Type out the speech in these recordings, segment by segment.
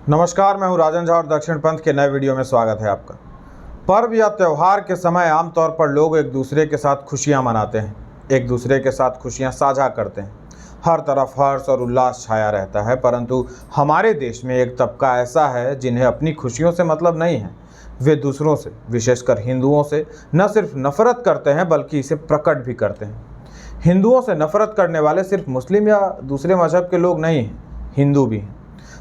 नमस्कार, मैं हूं राजन झा और दक्षिण पंथ के नए वीडियो में स्वागत है आपका। पर्व या त्यौहार के समय आमतौर पर लोग एक दूसरे के साथ खुशियां मनाते हैं, एक दूसरे के साथ खुशियां साझा करते हैं। हर तरफ हर्ष और उल्लास छाया रहता है, परंतु हमारे देश में एक तबका ऐसा है जिन्हें अपनी खुशियों से मतलब नहीं है। वे दूसरों से, विशेषकर हिंदुओं से, न सिर्फ नफरत करते हैं बल्कि इसे प्रकट भी करते हैं। हिंदुओं से नफरत करने वाले सिर्फ मुस्लिम या दूसरे मजहब के लोग नहीं हैं, हिंदू भी हैं।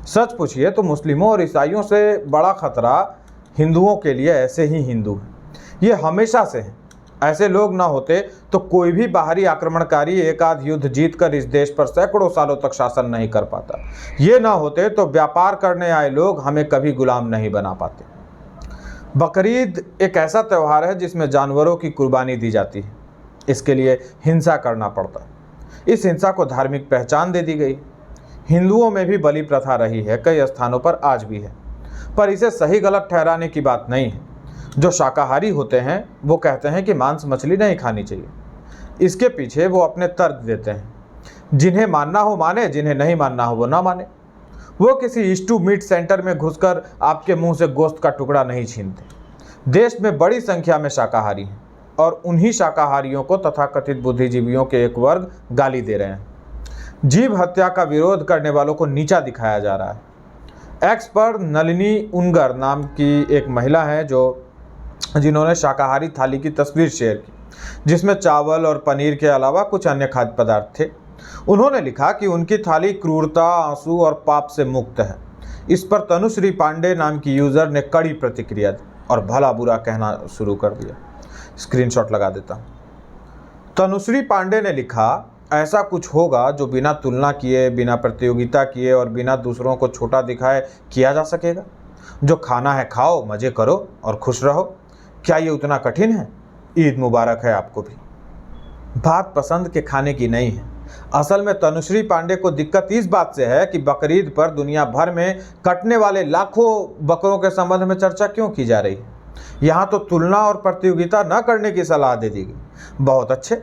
सच पूछिए तो मुस्लिमों और ईसाइयों से बड़ा खतरा हिंदुओं के लिए ऐसे ही हिंदू हैं। ये हमेशा से हैं। ऐसे लोग ना होते तो कोई भी बाहरी आक्रमणकारी एक आध युद्ध जीतकर इस देश पर सैकड़ों सालों तक शासन नहीं कर पाता। ये ना होते तो व्यापार करने आए लोग हमें कभी गुलाम नहीं बना पाते। बकरीद एक ऐसा त्यौहार है जिसमें जानवरों की कुर्बानी दी जाती है। इसके लिए हिंसा करना पड़ता है। इस हिंसा को धार्मिक पहचान दे दी गई। हिंदुओं में भी बलि प्रथा रही है, कई स्थानों पर आज भी है, पर इसे सही गलत ठहराने की बात नहीं है। जो शाकाहारी होते हैं वो कहते हैं कि मांस मछली नहीं खानी चाहिए। इसके पीछे वो अपने तर्क देते हैं। जिन्हें मानना हो माने, जिन्हें नहीं मानना हो वो ना माने। वो किसी ईस्टू मीट सेंटर में घुसकर आपके मुंह से गोश्त का टुकड़ा नहीं छीनते। देश में बड़ी संख्या में शाकाहारी हैं और उन्हीं शाकाहारियों को तथाकथित बुद्धिजीवियों के एक वर्ग गाली दे रहे हैं। जीव हत्या का विरोध करने वालों को नीचा दिखाया जा रहा है। एक्स पर नलिनी उनगर नाम की एक महिला है जिन्होंने शाकाहारी थाली की तस्वीर शेयर की, जिसमें चावल और पनीर के अलावा कुछ अन्य खाद्य पदार्थ थे। उन्होंने लिखा कि उनकी थाली क्रूरता, आंसू और पाप से मुक्त है। इस पर तनुश्री पांडे नाम की यूज़र ने कड़ी प्रतिक्रिया दी और भला बुरा कहना शुरू कर दिया। स्क्रीनशॉट लगा देता हूँ। तनुश्री पांडे ने लिखा, ऐसा कुछ होगा जो बिना तुलना किए, बिना प्रतियोगिता किए और बिना दूसरों को छोटा दिखाए किया जा सकेगा? जो खाना है खाओ, मज़े करो और खुश रहो। क्या ये उतना कठिन है? ईद मुबारक है आपको भी। बात पसंद के खाने की नहीं है। असल में तनुश्री पांडे को दिक्कत इस बात से है कि बकरीद पर दुनिया भर में कटने वाले लाखों बकरों के संबंध में चर्चा क्यों की जा रही है। यहाँ तो तुलना और प्रतियोगिता न करने की सलाह दे दी गई। बहुत अच्छे,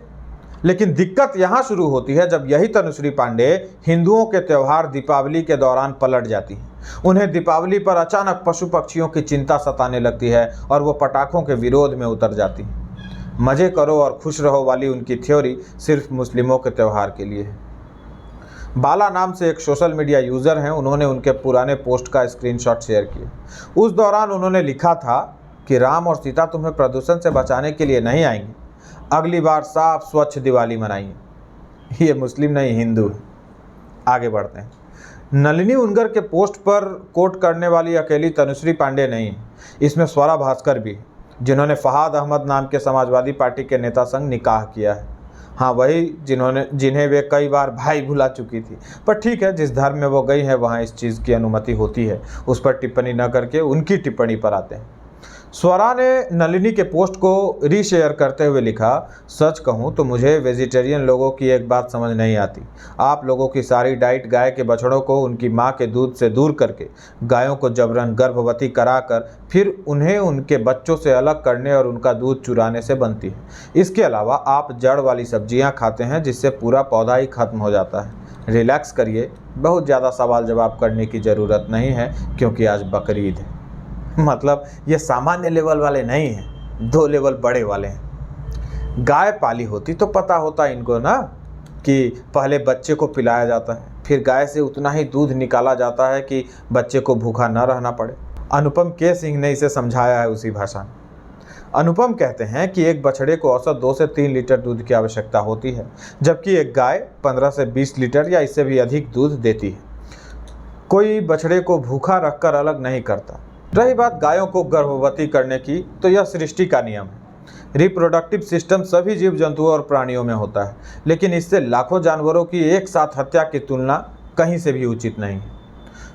लेकिन दिक्कत यहाँ शुरू होती है जब यही तनुश्री पांडे हिंदुओं के त्यौहार दीपावली के दौरान पलट जाती हैं। उन्हें दीपावली पर अचानक पशु पक्षियों की चिंता सताने लगती है और वो पटाखों के विरोध में उतर जाती हैं। मज़े करो और खुश रहो वाली उनकी थ्योरी सिर्फ मुस्लिमों के त्यौहार के लिए है। बाला नाम से एक सोशल मीडिया यूज़र हैं, उन्होंने उनके पुराने पोस्ट का स्क्रीनशॉट शेयर किया। उस दौरान उन्होंने लिखा था कि राम और सीता तुम्हें प्रदूषण से बचाने के लिए नहीं आएंगे, अगली बार साफ स्वच्छ दिवाली मनाइए। ये मुस्लिम नहीं, हिंदू है। आगे बढ़ते हैं। नलिनी उनगर के पोस्ट पर कोट करने वाली अकेली तनुश्री पांडे नहीं है, इसमें स्वरा भास्कर भी है, जिन्होंने फहाद अहमद नाम के समाजवादी पार्टी के नेता संग निकाह किया है। हाँ, वही जिन्हें वे कई बार भाई भुला चुकी थी। पर ठीक है, जिस धर्म में वो गई है वहाँ इस चीज़ की अनुमति होती है। उस पर टिप्पणी न करके उनकी टिप्पणी पर आते हैं। स्वरा ने नलिनी के पोस्ट को रीशेयर करते हुए लिखा, सच कहूँ तो मुझे वेजिटेरियन लोगों की एक बात समझ नहीं आती। आप लोगों की सारी डाइट गाय के बछड़ों को उनकी माँ के दूध से दूर करके, गायों को जबरन गर्भवती कराकर, फिर उन्हें उनके बच्चों से अलग करने और उनका दूध चुराने से बनती है। इसके अलावा आप जड़ वाली सब्जियाँ खाते हैं जिससे पूरा पौधा ही खत्म हो जाता है। रिलैक्स करिए, बहुत ज़्यादा सवाल जवाब करने की ज़रूरत नहीं है क्योंकि आज बकरीद है। मतलब ये सामान्य लेवल वाले नहीं हैं, 2 लेवल बड़े वाले हैं। गाय पाली होती तो पता होता इनको ना कि पहले बच्चे को पिलाया जाता है, फिर गाय से उतना ही दूध निकाला जाता है कि बच्चे को भूखा न रहना पड़े। अनुपम के सिंह ने इसे समझाया है उसी भाषा में। अनुपम कहते हैं कि एक बछड़े को औसत 2 से 3 लीटर दूध की आवश्यकता होती है, जबकि एक गाय 15 से 20 लीटर या इससे भी अधिक दूध देती है। कोई बछड़े को भूखा रखकर अलग नहीं करता। रही बात गायों को गर्भवती करने की, तो यह सृष्टि का नियम है। रिप्रोडक्टिव सिस्टम सभी जीव जंतुओं और प्राणियों में होता है, लेकिन इससे लाखों जानवरों की एक साथ हत्या की तुलना कहीं से भी उचित नहीं है।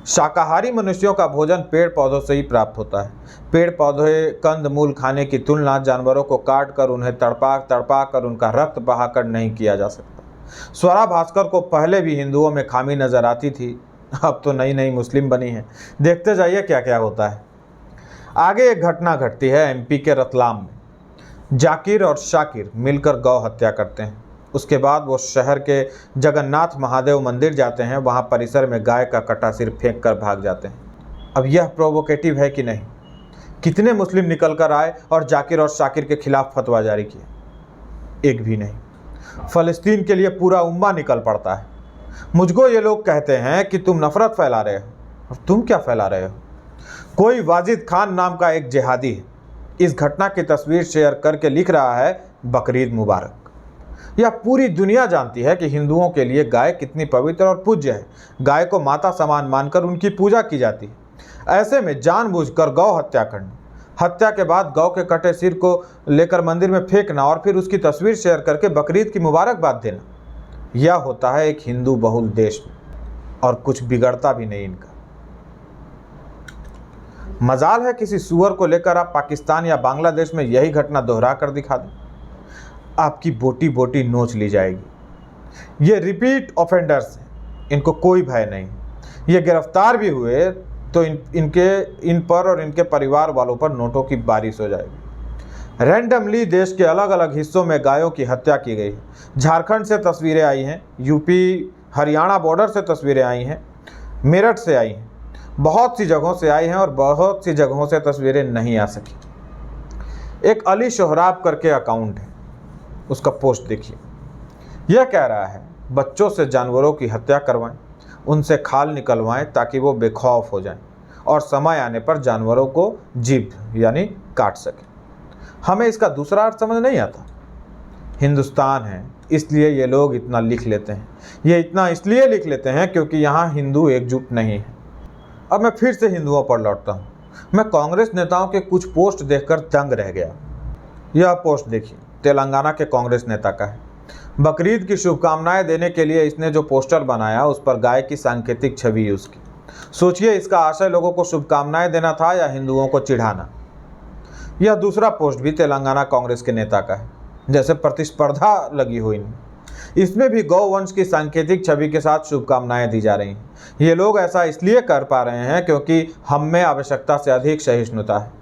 शाकाहारी मनुष्यों का भोजन पेड़ पौधों से ही प्राप्त होता है। पेड़ पौधे कंद मूल खाने की तुलना जानवरों को काट कर, उन्हें तड़पा कर उनका रक्त बहाकर नहीं किया जा सकता। स्वरा भास्कर को पहले भी हिंदुओं में खामी नजर आती थी, अब तो नई नई मुस्लिम बनी है। देखते जाइए क्या क्या होता है। आगे एक घटना घटती है एमपी के रतलाम में। जाकिर और शाकिर मिलकर गौ हत्या करते हैं। उसके बाद वो शहर के जगन्नाथ महादेव मंदिर जाते हैं। वहाँ परिसर में गाय का कटा सिर फेंक कर भाग जाते हैं। अब यह प्रोवोकेटिव है कि नहीं? कितने मुस्लिम निकल कर आए और जाकिर और शाकिर के खिलाफ फतवा जारी किया? एक भी नहीं। फ़लस्तीन के लिए पूरा उम्मा निकल पड़ता है। मुझको ये लोग कहते हैं कि तुम नफरत फैला रहे हो, और तुम क्या फैला रहे हो? कोई वाजिद खान नाम का एक जिहादी है, इस घटना की तस्वीर शेयर करके लिख रहा है बकरीद मुबारक। यह पूरी दुनिया जानती है कि हिंदुओं के लिए गाय कितनी पवित्र और पूज्य है। गाय को माता समान मानकर उनकी पूजा की जाती है। ऐसे में जानबूझकर गौ हत्या करना, हत्या के बाद गौ के कटे सिर को लेकर मंदिर में फेंकना और फिर उसकी तस्वीर शेयर करके बकरीद की मुबारकबाद देना, यह होता है एक हिंदू बहुल देश में, और कुछ बिगड़ता भी नहीं इनका। मजाल है किसी सुअर को लेकर आप पाकिस्तान या बांग्लादेश में यही घटना दोहरा कर दिखा दें, आपकी बोटी बोटी नोच ली जाएगी। ये रिपीट ऑफेंडर्स हैं, इनको कोई भय नहीं। ये गिरफ्तार भी हुए तो इन पर और इनके परिवार वालों पर नोटों की बारिश हो जाएगी। रैंडमली देश के अलग अलग हिस्सों में गायों की हत्या की गई है। झारखंड से तस्वीरें आई हैं, यूपी हरियाणा बॉर्डर से तस्वीरें आई हैं, मेरठ से आई हैं, बहुत सी जगहों से आई हैं और बहुत सी जगहों से तस्वीरें नहीं आ सकी। एक अली शोहराब करके अकाउंट है, उसका पोस्ट देखिए। यह कह रहा है बच्चों से जानवरों की हत्या करवाएं, उनसे खाल निकलवाएं ताकि वो बेखौफ हो जाएं और समय आने पर जानवरों को जीभ यानी काट सकें। हमें इसका दूसरा अर्थ समझ नहीं आता। हिंदुस्तान है इसलिए ये लोग इतना लिख लेते हैं। ये इतना इसलिए लिख लेते हैं क्योंकि यहाँ हिंदू एकजुट नहीं है। अब मैं फिर से हिंदुओं पर लौटता हूँ। मैं कांग्रेस नेताओं के कुछ पोस्ट देखकर दंग रह गया। यह पोस्ट देखिए, तेलंगाना के कांग्रेस नेता का है। बकरीद की शुभकामनाएं देने के लिए इसने जो पोस्टर बनाया उस पर गाय की सांकेतिक छवि उसकी। सोचिए, इसका आशय लोगों को शुभकामनाएं देना था या हिंदुओं को चिढ़ाना। यह दूसरा पोस्ट भी तेलंगाना कांग्रेस के नेता का है, जैसे प्रतिस्पर्धा लगी हो इनमें। इसमें भी गौवंश की सांकेतिक छवि के साथ शुभकामनाएं दी जा रही हैं। ये लोग ऐसा इसलिए कर पा रहे हैं क्योंकि हम में आवश्यकता से अधिक सहिष्णुता है।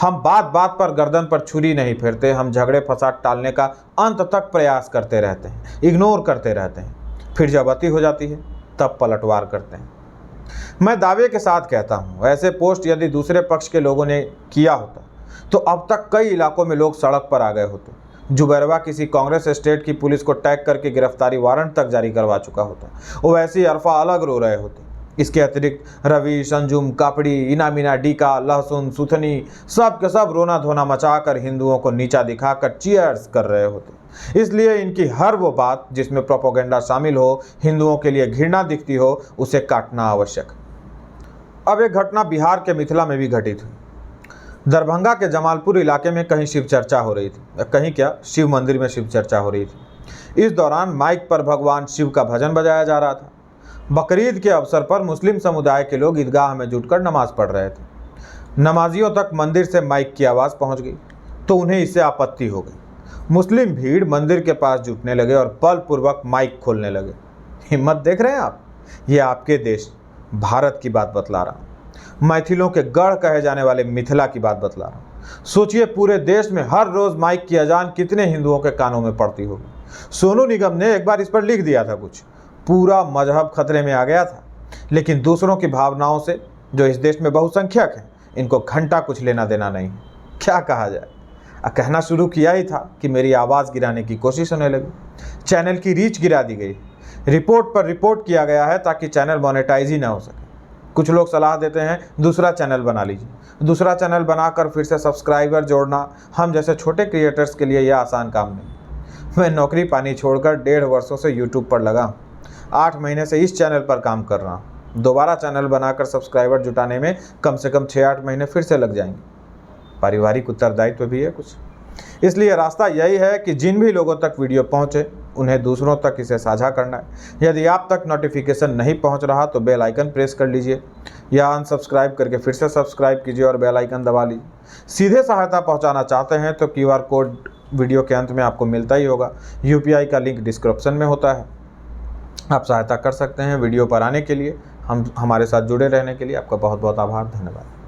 हम बात बात पर गर्दन पर छुरी नहीं फेरते। हम झगड़े फसाद टालने का अंत तक प्रयास करते रहते हैं, इग्नोर करते रहते हैं। फिर जब अति हो जाती है तब पलटवार करते हैं। मैं दावे के साथ कहता हूँ, ऐसे पोस्ट यदि दूसरे पक्ष के लोगों ने किया होता तो अब तक कई इलाकों में लोग सड़क पर आ गए होते। जुबैरवा किसी कांग्रेस स्टेट की पुलिस को टैग करके गिरफ्तारी वारंट तक जारी करवा चुका होता। ओवैसी अरफा अलग रो रहे होते। इसके अतिरिक्त रवि, संजुम, कापड़ी, इनामिना, डीका, लहसुन, सुथनी सब के सब रोना धोना मचाकर हिंदुओं को नीचा दिखाकर चीयर्स कर रहे होते। इसलिए इनकी हर वो बात जिसमें प्रोपोगेंडा शामिल हो, हिंदुओं के लिए घृणा दिखती हो, उसे काटना आवश्यक। अब एक घटना बिहार के मिथिला में भी घटित हुई। दरभंगा के जमालपुर इलाके में कहीं शिव चर्चा हो रही थी, कहीं क्या शिव मंदिर में शिव चर्चा हो रही थी। इस दौरान माइक पर भगवान शिव का भजन बजाया जा रहा था। बकरीद के अवसर पर मुस्लिम समुदाय के लोग ईदगाह में जुटकर नमाज पढ़ रहे थे। नमाजियों तक मंदिर से माइक की आवाज़ पहुंच गई तो उन्हें इससे आपत्ति हो गई। मुस्लिम भीड़ मंदिर के पास जुटने लगे और बलपूर्वक माइक खोलने लगे। हिम्मत देख रहे हैं आप? ये आपके देश भारत की बात बतला रहा हूँ। मैथिलों के गढ़ कहे जाने वाले मिथिला की बात बतला रहा हूँ। सोचिए, पूरे देश में हर रोज़ माइक की अजान कितने हिंदुओं के कानों में पड़ती होगी। सोनू निगम ने एक बार इस पर लिख दिया था कुछ, पूरा मजहब खतरे में आ गया था। लेकिन दूसरों की भावनाओं से, जो इस देश में बहुसंख्यक हैं, इनको घंटा कुछ लेना देना नहीं। क्या कहा जाए, कहना शुरू किया ही था कि मेरी आवाज़ गिराने की कोशिश होने लगी। चैनल की रीच गिरा दी गई। रिपोर्ट पर रिपोर्ट किया गया है ताकि चैनल मोनेटाइज ही ना हो सके। कुछ लोग सलाह देते हैं दूसरा चैनल बना लीजिए। दूसरा चैनल बनाकर फिर से सब्सक्राइबर जोड़ना हम जैसे छोटे क्रिएटर्स के लिए यह आसान काम नहीं। मैं नौकरी पानी छोड़कर 1.5 वर्षों से यूट्यूब पर लगा हूँ। 8 महीने से इस चैनल पर काम कर रहा हूँ। दोबारा चैनल बनाकर सब्सक्राइबर जुटाने में कम से कम 6-8 महीने फिर से लग जाएंगे। पारिवारिक उत्तरदायित्व भी है कुछ। इसलिए रास्ता यही है कि जिन भी लोगों तक वीडियो पहुँचे उन्हें दूसरों तक इसे साझा करना है। यदि आप तक नोटिफिकेशन नहीं पहुंच रहा तो बेल आइकन प्रेस कर लीजिए या अनसब्सक्राइब करके फिर से सब्सक्राइब कीजिए और बेल आइकन दबा लीजिए। सीधे सहायता पहुंचाना चाहते हैं तो QR कोड वीडियो के अंत में आपको मिलता ही होगा। UPI का लिंक डिस्क्रिप्शन में होता है, आप सहायता कर सकते हैं। वीडियो पर आने के लिए, हमारे साथ जुड़े रहने के लिए आपका बहुत बहुत आभार, धन्यवाद।